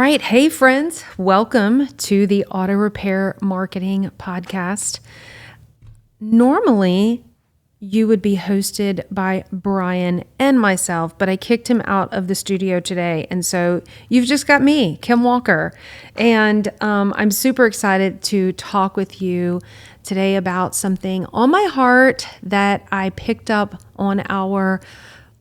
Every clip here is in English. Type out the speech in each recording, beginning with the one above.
right. Hey, friends. Welcome to the Auto Repair Marketing Podcast. Normally, you would be hosted by Brian and myself, but I kicked him out of the studio today. And so you've just got me, Kim Walker. And I'm super excited to talk with you today about something on my heart that I picked up on our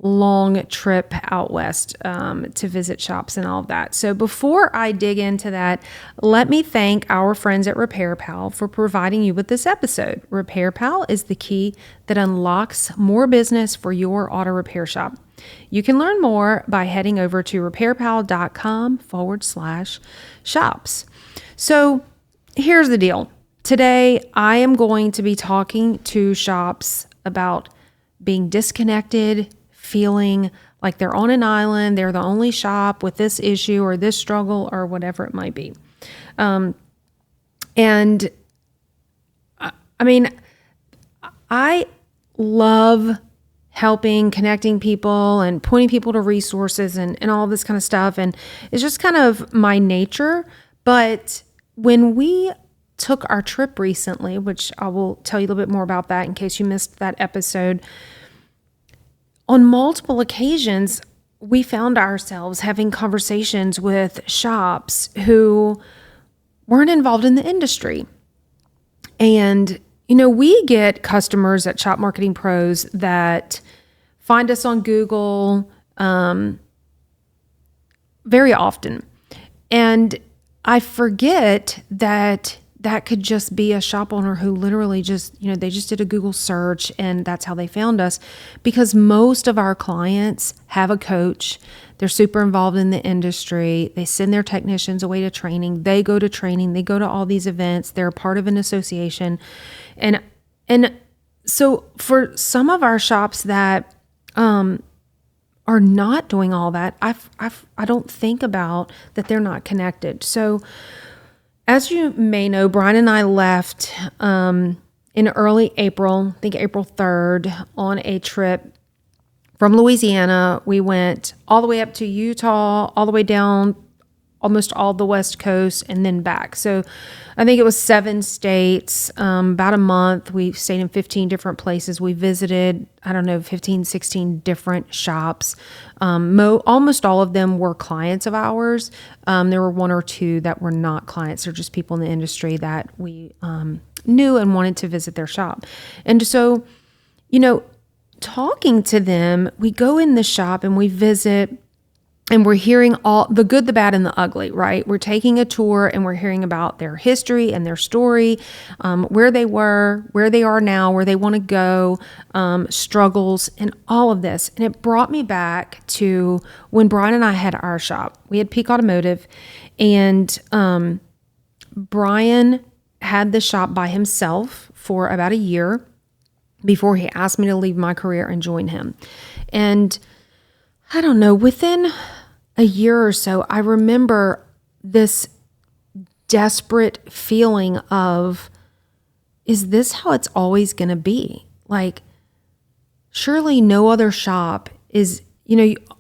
long trip out west to visit shops and all of that. So before I dig into that, let me thank our friends at RepairPal for providing you with this episode. RepairPal is the key that unlocks more business for your auto repair shop. You can learn more by heading over to repairpal.com/shops. So here's the deal. Today, I am going to be talking to shops about being disconnected, feeling like they're on an island, they're the only shop with this issue or this struggle or whatever it might be. And I mean, I love helping, connecting people and pointing people to resources and all this kind of stuff. And it's just kind of my nature. But when we took our trip recently, which I will tell you a little bit more about that in case you missed that episode, on multiple occasions, we found ourselves having conversations with shops who weren't involved in the industry. And, we get customers at Shop Marketing Pros that find us on Google very often. And I forget that could just be a shop owner who literally just, they just did a Google search and that's how they found us, because most of our clients have a coach. They're super involved in the industry. They send their technicians away to training. They go to training. They go to all these events. They're part of an association. And so for some of our shops that are not doing all that, I don't think about that they're not connected. So as you may know, Brian and I left in early April, I think April 3rd, on a trip from Louisiana. We went all the way up to Utah, all the way down almost all the West Coast, and then back. So I think it was 7 states, about a month. We stayed in 15 different places. We visited, 15, 16 different shops. Almost all of them were clients of ours. There were 1 or 2 that were not clients. They're just people in the industry that we knew and wanted to visit their shop. And so, talking to them, we go in the shop and we visit, and we're hearing all the good, the bad, and the ugly, right? We're taking a tour and we're hearing about their history and their story, where they were, where they are now, where they want to go, struggles, and all of this. And it brought me back to when Brian and I had our shop. We had Peak Automotive, and Brian had the shop by himself for about a year before he asked me to leave my career and join him. And I don't know, within a year or so, I remember this desperate feeling of, is this how it's always going to be? Like, surely no other shop is,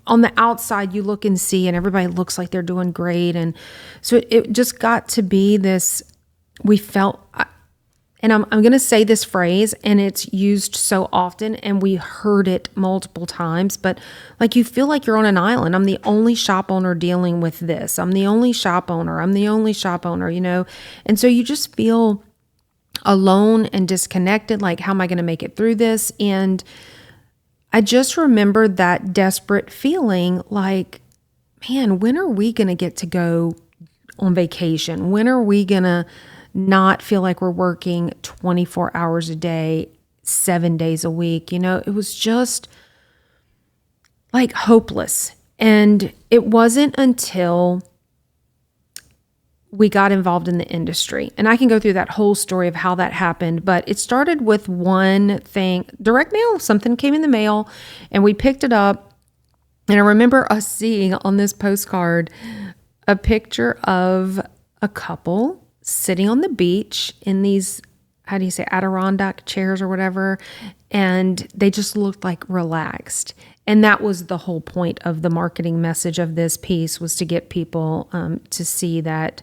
on the outside you look and see, and everybody looks like they're doing great. And so it just got to be this, we felt, and I'm going to say this phrase, and it's used so often, and we heard it multiple times, but like, you feel like you're on an island. I'm the only shop owner dealing with this. I'm the only shop owner. And so you just feel alone and disconnected. Like, how am I going to make it through this? And I just remembered that desperate feeling like, man, when are we going to get to go on vacation? When are we going to not feel like we're working 24 hours a day, 7 days a week? It was just like hopeless. And it wasn't until we got involved in the industry, and I can go through that whole story of how that happened, but it started with one thing, direct mail. Something came in the mail and we picked it up. And I remember us seeing on this postcard a picture of a couple sitting on the beach in these, how do you say, Adirondack chairs or whatever. And they just looked like relaxed. And that was the whole point of the marketing message of this piece, was to get people to see that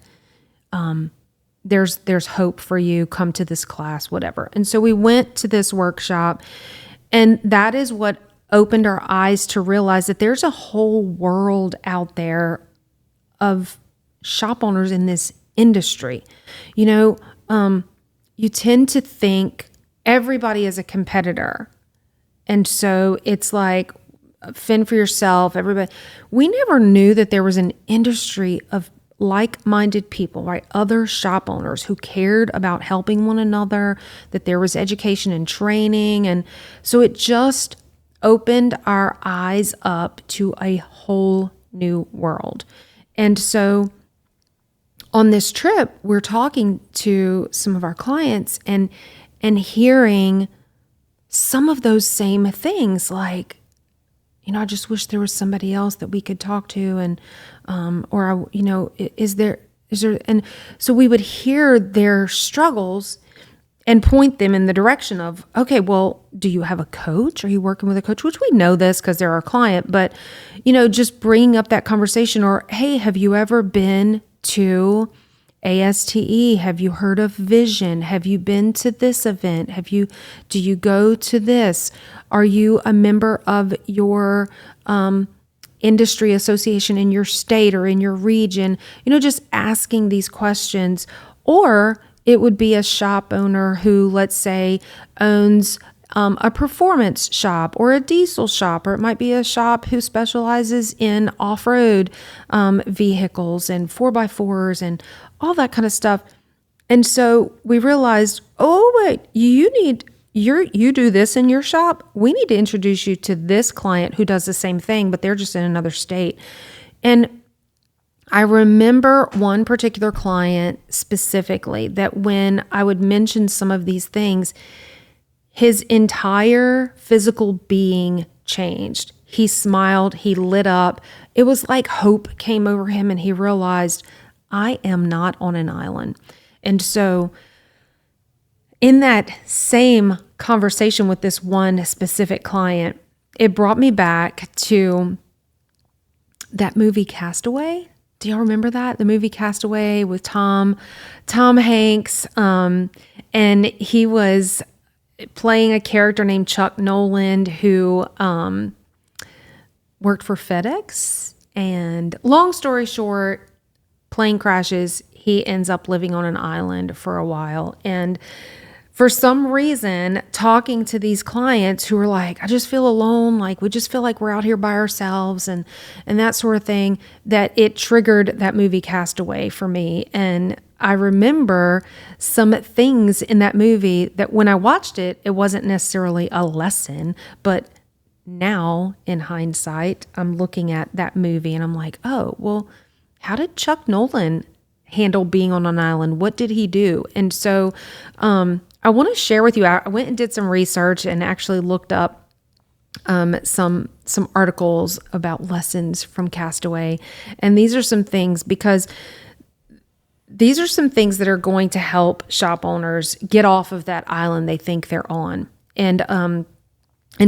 there's hope for you. Come to this class, whatever. And so we went to this workshop, and that is what opened our eyes to realize that there's a whole world out there of shop owners in this industry. You know, you tend to think everybody is a competitor. And so it's like, fend for yourself, everybody. We never knew that there was an industry of like-minded people, right? Other shop owners who cared about helping one another, that there was education and training. And so it just opened our eyes up to a whole new world. And so on this trip, we're talking to some of our clients and hearing some of those same things, like, you know, I just wish there was somebody else that we could talk to, and or you know, is there, and so we would hear their struggles and point them in the direction of, okay, well, do you have a coach? Are you working with a coach? Which we know this because they're our client, but, you know, just bringing up that conversation, or, hey, have you ever been to ASTE? Have you heard of Vision? Have you been to this event? Do you go to this? Are you a member of your industry association in your state or in your region? You know, just asking these questions. Or it would be a shop owner who, let's say, owns a performance shop or a diesel shop, or it might be a shop who specializes in off-road vehicles and 4x4s and all that kind of stuff. And so we realized, oh, wait, you do this in your shop? We need to introduce you to this client who does the same thing, but they're just in another state. And I remember one particular client specifically that when I would mention some of these things, his entire physical being changed. He smiled, he lit up. It was like hope came over him, and he realized, I am not on an island. And so in that same conversation with this one specific client, it brought me back to that movie Castaway. Do y'all remember that? The movie Castaway with Tom Hanks. And he was playing a character named Chuck Noland who worked for FedEx. And long story short, plane crashes. He ends up living on an island for a while. And for some reason, talking to these clients who are like, I just feel alone, like we just feel like we're out here by ourselves and that sort of thing, that it triggered that movie Castaway for me. And I remember some things in that movie that when I watched it, it wasn't necessarily a lesson, but now in hindsight, I'm looking at that movie and I'm like, oh, well, how did Chuck Noland handle being on an island? What did he do? And so I want to share with you, I went and did some research and actually looked up some articles about lessons from Castaway. And these are some things, because these are some things that are going to help shop owners get off of that island they think they're on. And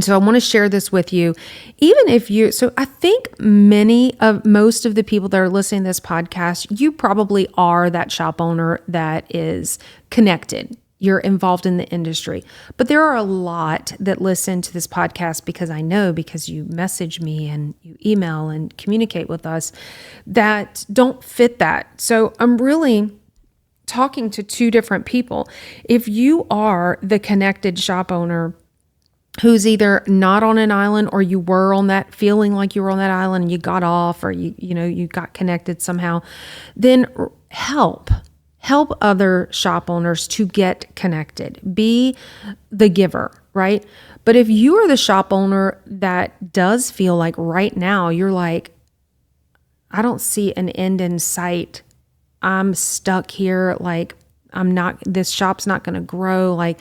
so I want to share this with you, even if so I think most of the people that are listening to this podcast, you probably are that shop owner that is connected. You're involved in the industry. But there are a lot that listen to this podcast because you message me and you email and communicate with us that don't fit that. So I'm really talking to two different people. If you are the connected shop owner who's either not on an island, or you were on that, feeling like you were on that island and you got off, or you got connected somehow, then help other shop owners to get connected. Be the giver, right? But if you are the shop owner that does feel like right now you're like, I don't see an end in sight. I'm stuck here. Like this shop's not going to grow. Like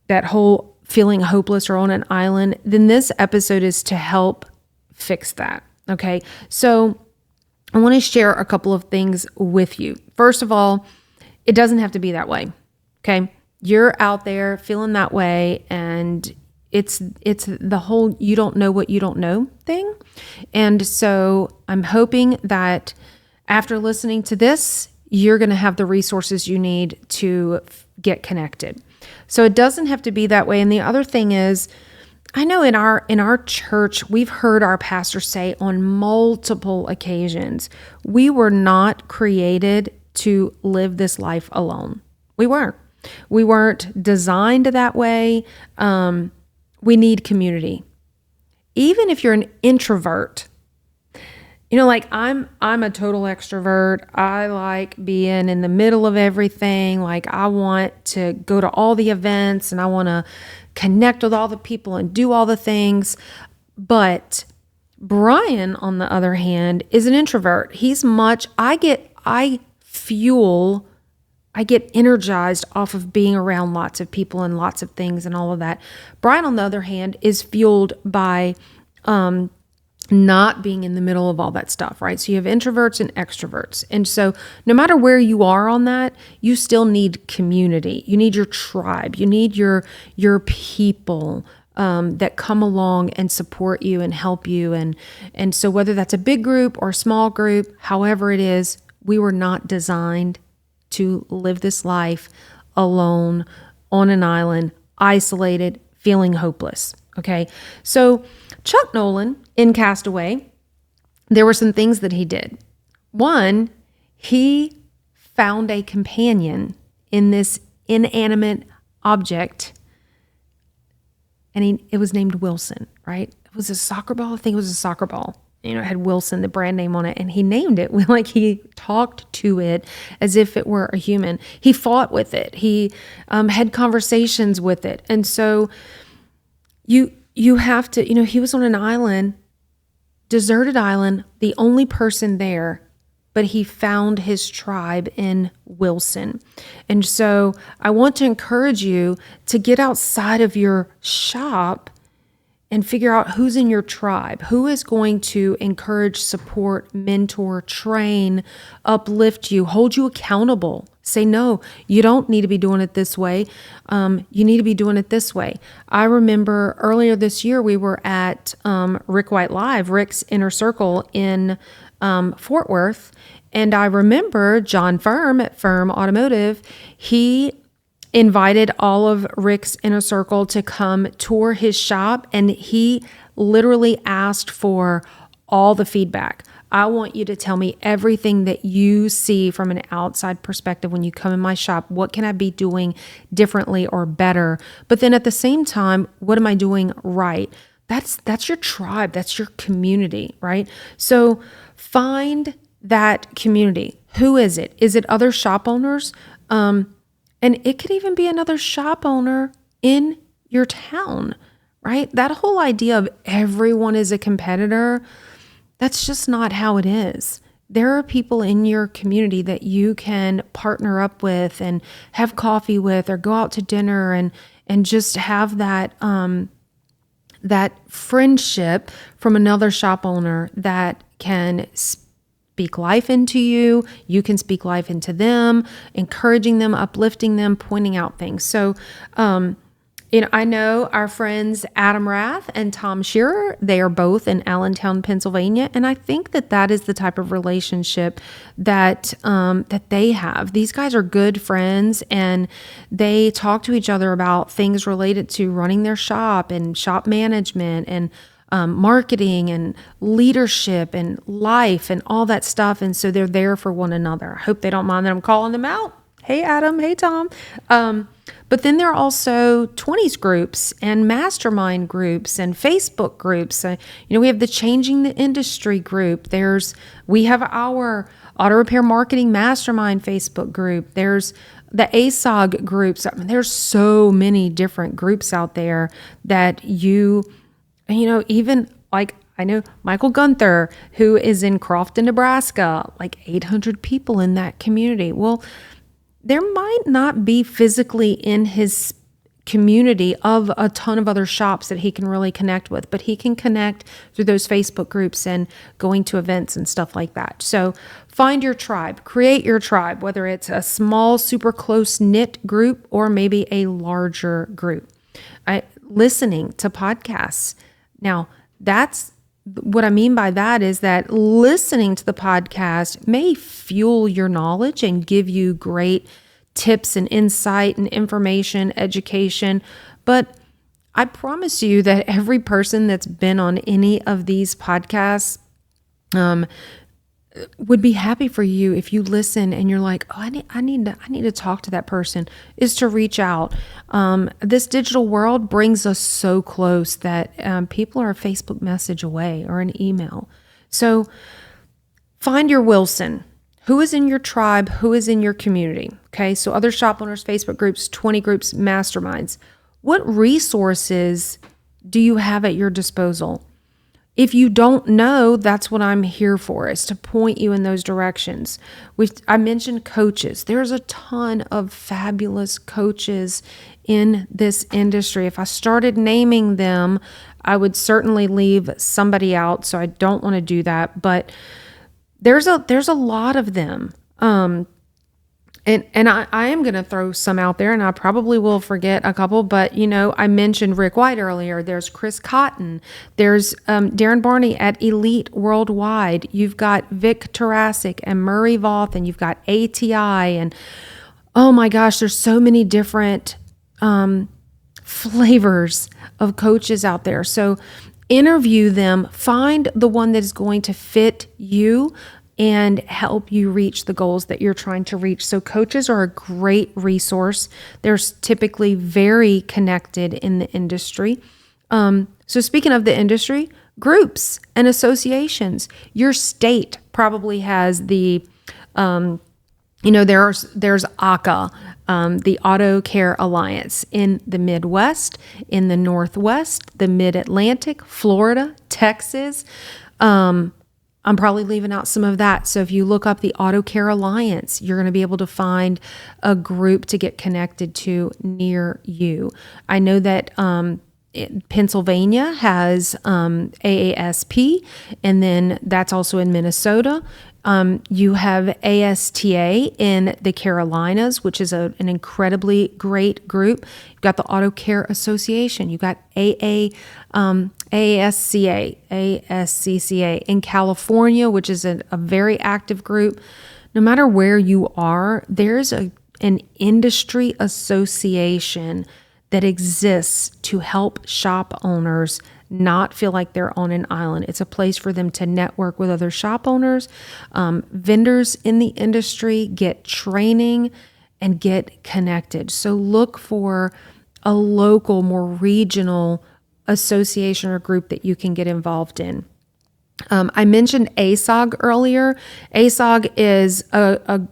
that whole feeling hopeless or on an island, then this episode is to help fix that. Okay. So I want to share a couple of things with you. First of all, it doesn't have to be that way. Okay. You're out there feeling that way, and it's the whole you don't know what you don't know thing. And so I'm hoping that after listening to this, you're going to have the resources you need to get connected. So it doesn't have to be that way. And the other thing is, I know in our church, we've heard our pastor say on multiple occasions, we were not created to live this life alone. We weren't. We weren't designed that way. We need community. Even if you're an introvert, like I'm a total extrovert. I like being in the middle of everything. Like I want to go to all the events and I want to connect with all the people and do all the things. But Brian, on the other hand, is an introvert. I get energized off of being around lots of people and lots of things and all of that. Brian, on the other hand, is fueled by not being in the middle of all that stuff, right? So you have introverts and extroverts. And so no matter where you are on that, you still need community. You need your tribe. You need your people that come along and support you and help you. And so whether that's a big group or a small group, however it is, we were not designed to live this life alone on an island, isolated, feeling hopeless. Okay. So Chuck Nolan in Castaway, there were some things that he did. One, he found a companion in this inanimate object, and it was named Wilson, right? It was a soccer ball. I think it was a soccer ball. It had Wilson, the brand name on it, and he named it like he talked to it as if it were a human. He fought with it. He had conversations with it. And so you have to, he was on an island, deserted island, the only person there, but he found his tribe in Wilson. And so I want to encourage you to get outside of your shop and figure out who's in your tribe, who is going to encourage, support, mentor, train, uplift you, hold you accountable. Say, no, you don't need to be doing it this way. You need to be doing it this way. I remember earlier this year, we were at Rick White Live, Rick's Inner Circle in Fort Worth. And I remember John Firm at Firm Automotive, he invited all of Rick's Inner Circle to come tour his shop, and he literally asked for all the feedback. I want you to tell me everything that you see from an outside perspective when you come in my shop. What can I be doing differently or better? But then at the same time, what am I doing right? That's your tribe. That's your community, right? So find that community. Who is it? Is it other shop owners? And it could even be another shop owner in your town, right? That whole idea of everyone is a competitor, that's just not how it is. There are people in your community that you can partner up with and have coffee with or go out to dinner and just have that friendship from another shop owner that can speak life into you. You can speak life into them, encouraging them, uplifting them, pointing out things. So, I know our friends Adam Rath and Tom Shearer, they are both in Allentown, Pennsylvania. And I think that is the type of relationship that they have. These guys are good friends, and they talk to each other about things related to running their shop and shop management and marketing and leadership and life and all that stuff. And so they're there for one another. I hope they don't mind that I'm calling them out. Hey, Adam. Hey, Tom. But then there are also 20s groups and mastermind groups and Facebook groups. We have the Changing the Industry group. We have our Auto Repair Marketing Mastermind Facebook group. There's the ASOG groups. I mean, there's so many different groups out there that even like I know Michael Gunther, who is in Crofton, Nebraska, like 800 people in that community. Well, there might not be physically in his community of a ton of other shops that he can really connect with, but he can connect through those Facebook groups and going to events and stuff like that. So find your tribe, create your tribe, whether it's a small, super close knit group or maybe a larger group. Listening to podcasts. Now, that's what I mean by that is that listening to the podcast may fuel your knowledge and give you great tips and insight and information, education. But I promise you that every person that's been on any of these podcasts would be happy for you if you listen and you're like, oh, I need to talk to that person, is to reach out. This digital world brings us so close that people are a Facebook message away or an email. So find your Wilson. Who is in your tribe? Who is in your community? Okay, so other shop owners, Facebook groups, 20 groups, masterminds. What resources do you have at your disposal? If you don't know, that's what I'm here for, is to point you in those directions. I mentioned coaches. There's a ton of fabulous coaches in this industry. If I started naming them, I would certainly leave somebody out, so I don't want to do that. But there's a lot of them. And I am going to throw some out there, and I probably will forget a couple, but, I mentioned Rick White earlier. There's Chris Cotton. There's Darren Barney at Elite Worldwide. You've got Vic Tarasic and Murray Voth, and you've got ATI. And, oh my gosh, there's so many different flavors of coaches out there. So interview them. Find the one that is going to fit you and help you reach the goals that you're trying to reach. So coaches are a great resource. They're typically very connected in the industry. So speaking of the industry, groups and associations. Your state probably has the, there's ACA, the Auto Care Alliance in the Midwest, in the Northwest, the Mid-Atlantic, Florida, Texas. I'm probably leaving out some of that. So if you look up the Auto Care Alliance, you're going to be able to find a group to get connected to near you. I know that Pennsylvania has AASP, and then that's also in Minnesota. You have ASTA in the Carolinas, which is an incredibly great group. You've got the Auto Care Association. You've got ASCCA in California, which is a very active group. No matter where you are, there's an industry association that exists to help shop owners not feel like they're on an island. It's a place for them to network with other shop owners, vendors in the industry, get training, and get connected. So look for a local, more regional association or group that you can get involved in. I mentioned ASOG earlier. ASOG is a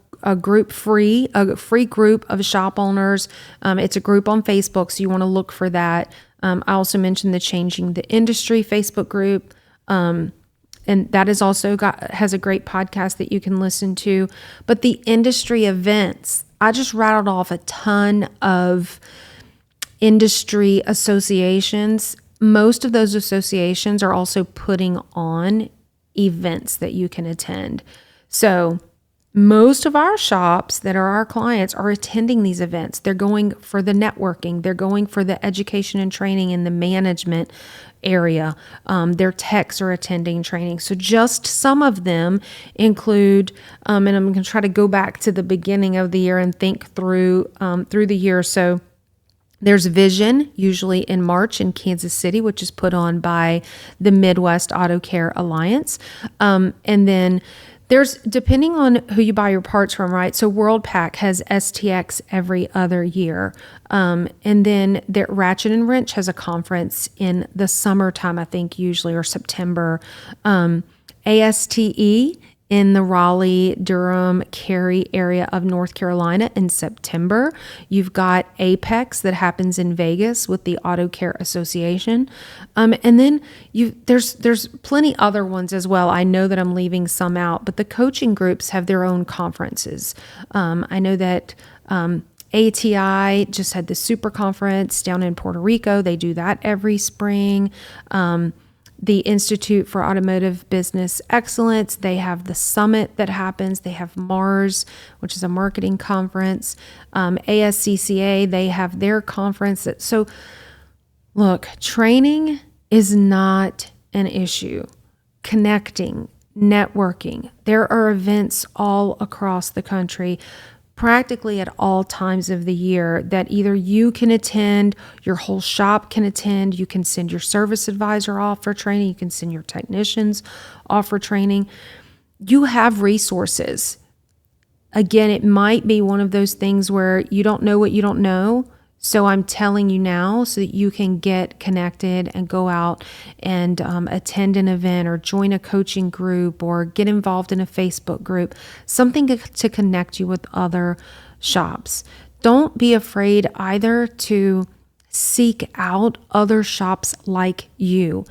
free group of shop owners. It's a group on Facebook, so you want to look for that. I also mentioned the Changing the Industry Facebook group. And that is also has a great podcast that you can listen to. But the industry events, I just rattled off a ton of industry associations. Most of those associations are also putting on events that you can attend. So most of our shops that are our clients are attending these events. They're going for the networking. They're going for the education and training in the management area. Their techs are attending training. So just some of them include, and I'm going to try to go back to the beginning of the year and think through the year. So there's Vision, usually in March in Kansas City, which is put on by the Midwest Auto Care Alliance. And then there's, depending on who you buy your parts from, right? So WorldPack has STX every other year. And then Ratchet and Wrench has a conference in the summertime, I think, usually, or September. ASTE in the Raleigh, Durham, Cary area of North Carolina in September. You've got Apex that happens in Vegas with the Auto Care Association. And then there's plenty other ones as well. I know that I'm leaving some out, but the coaching groups have their own conferences. I know that ATI just had the super conference down in Puerto Rico. They do that every spring. The Institute for Automotive Business Excellence, they have the summit that happens. They have Mars, which is a marketing conference. ASCCA, they have their conference. So look, training is not an issue. Connecting, networking. There are events all across the country, practically at all times of the year, that either you can attend, your whole shop can attend, you can send your service advisor off for training, you can send your technicians off for training. You have resources. Again, it might be one of those things where you don't know what you don't know. So I'm telling you now so that you can get connected and go out and attend an event or join a coaching group or get involved in a Facebook group, something to connect you with other shops. Don't be afraid either to seek out other shops like you.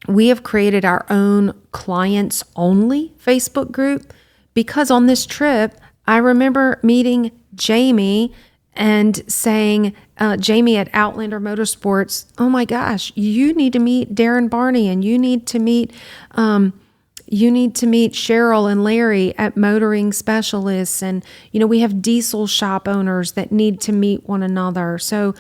We have created our own clients only Facebook group because on this trip, I remember meeting Jamie and saying, Jamie at Outlander Motorsports, oh my gosh, you need to meet Darren Barney, and you need to meet Cheryl and Larry at Motoring Specialists. And, we have diesel shop owners that need to meet one another. So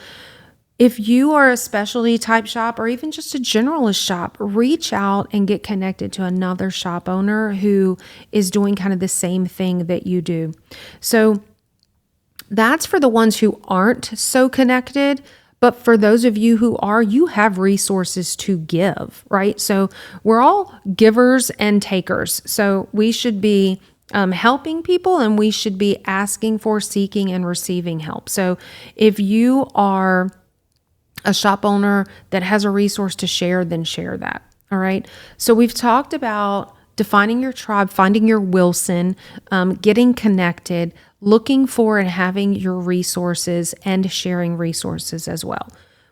if you are a specialty type shop or even just a generalist shop, reach out and get connected to another shop owner who is doing kind of the same thing that you do. So that's for the ones who aren't so connected. But for those of you who are, you have resources to give, right? So we're all givers and takers. So we should be helping people, and we should be asking for, seeking, and receiving help. So if you are a shop owner that has a resource to share, then share that. All right. So we've talked about defining your tribe, finding your Wilson, getting connected, looking for and having your resources, and sharing resources as well.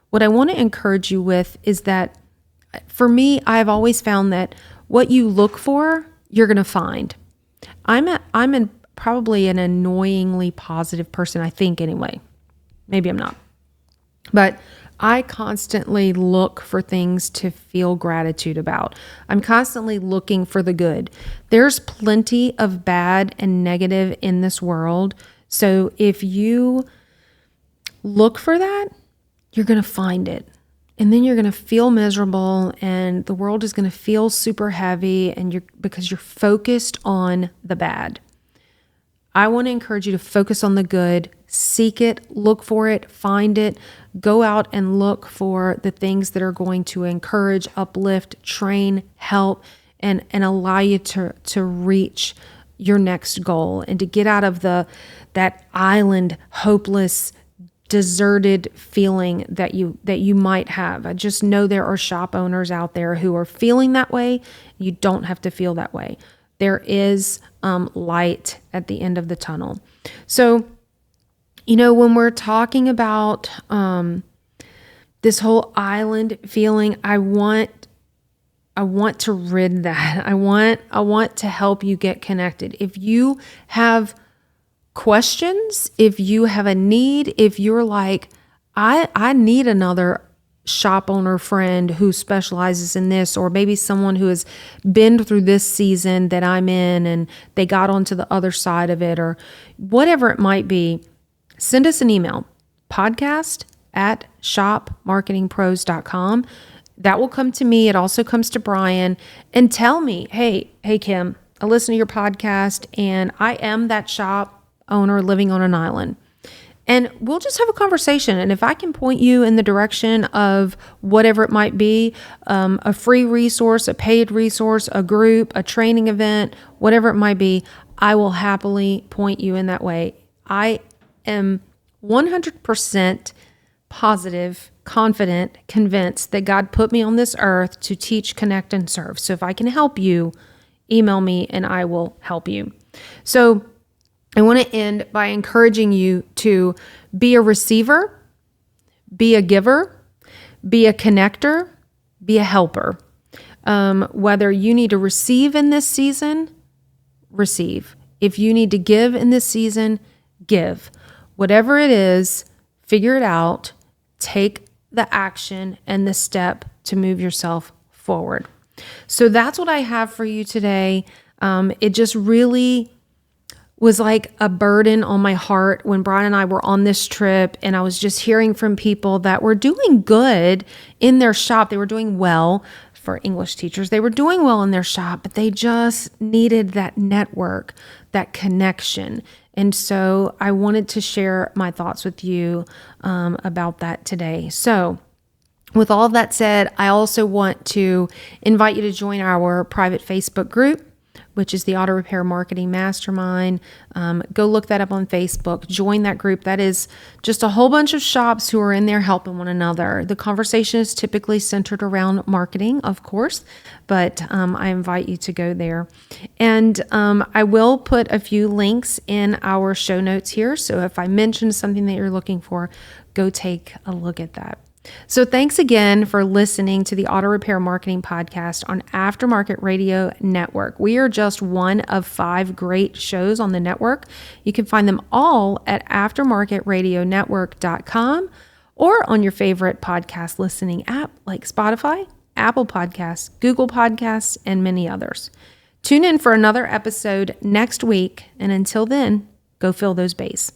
What I want to encourage you with is that for me, I've always found that what you look for, you're going to find. I'm probably an annoyingly positive person, I think anyway. Maybe I'm not. But I constantly look for things to feel gratitude about. I'm constantly looking for the good. There's plenty of bad and negative in this world. So if you look for that, you're going to find it. And then you're going to feel miserable, and the world is going to feel super heavy, and because you're focused on the bad. I want to encourage you to focus on the good, seek it, look for it, find it, go out and look for the things that are going to encourage, uplift, train, help, and allow you to reach your next goal and to get out of that island, hopeless, deserted feeling that you might have. I just know there are shop owners out there who are feeling that way. You don't have to feel that way. There is light at the end of the tunnel. So, when we're talking about this whole island feeling, I want to rid that. I want to help you get connected. If you have questions, if you have a need, if you're like, I need another shop owner friend who specializes in this, or maybe someone who has been through this season that I'm in and they got onto the other side of it, or whatever it might be, send us an email, podcast@shopmarketingpros.com. That will come to me. It also comes to Brian, and tell me, hey, Kim, I listen to your podcast and I am that shop owner living on an island. And we'll just have a conversation. And if I can point you in the direction of whatever it might be, a free resource, a paid resource, a group, a training event, whatever it might be, I will happily point you in that way. I am 100% positive, confident, convinced that God put me on this earth to teach, connect, and serve. So if I can help you, email me and I will help you. So I want to end by encouraging you to be a receiver, be a giver, be a connector, be a helper. Whether you need to receive in this season, receive. If you need to give in this season, give. Whatever it is, figure it out, take the action and the step to move yourself forward. So that's what I have for you today. It just really was like a burden on my heart when Brian and I were on this trip, and I was just hearing from people that were doing good in their shop. They were doing well for English teachers. They were doing well in their shop, but they just needed that network, that connection. And so I wanted to share my thoughts with you about that today. So with all of that said, I also want to invite you to join our private Facebook group, which is the Auto Repair Marketing Mastermind. Go look that up on Facebook. Join that group. That is just a whole bunch of shops who are in there helping one another. The conversation is typically centered around marketing, of course, but I invite you to go there. And I will put a few links in our show notes here. So if I mention something that you're looking for, go take a look at that. So thanks again for listening to the Auto Repair Marketing Podcast on Aftermarket Radio Network. We are just one of 5 great shows on the network. You can find them all at aftermarketradionetwork.com or on your favorite podcast listening app like Spotify, Apple Podcasts, Google Podcasts, and many others. Tune in for another episode next week, and until then, go fill those bays.